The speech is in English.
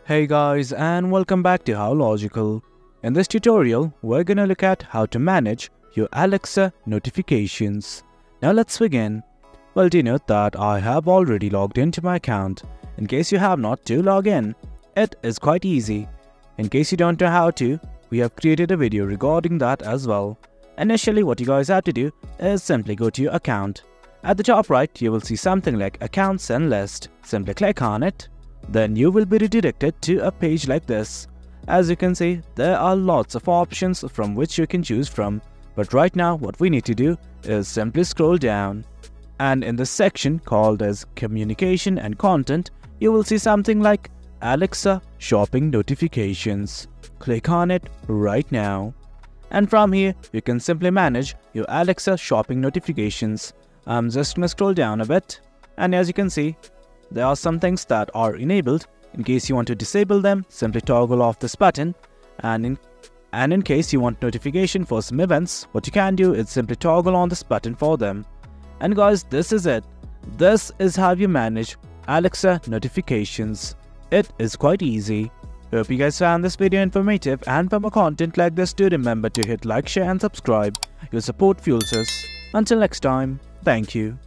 Hey guys, and welcome back to How Logical. In this tutorial, we're gonna look at how to manage your Alexa notifications. Now let's begin. Well, do note that I have already logged into my account. In case you have not to log in, it is quite easy. In case you don't know how to, we have created a video regarding that as well. Initially, what you guys have to do is simply go to your account. At the top right, you will see something like Accounts and List. Simply click on it. Then you will be redirected to a page like this. As you can see, there are lots of options from which you can choose from. But right now, what we need to do is simply scroll down. And in the section called as Communication and Content, you will see something like Alexa Shopping Notifications. Click on it right now. And from here, you can simply manage your Alexa shopping notifications. I'm just gonna scroll down a bit. And as you can see, there are some things that are enabled. In case you want to disable them, simply toggle off this button. And in case you want notification for some events, what you can do is simply toggle on this button for them. And guys, this is it. This is how you manage Alexa notifications. It is quite easy. Hope you guys found this video informative, and for more content like this, do remember to hit like, share and subscribe. Your support fuels us. Until next time, thank you.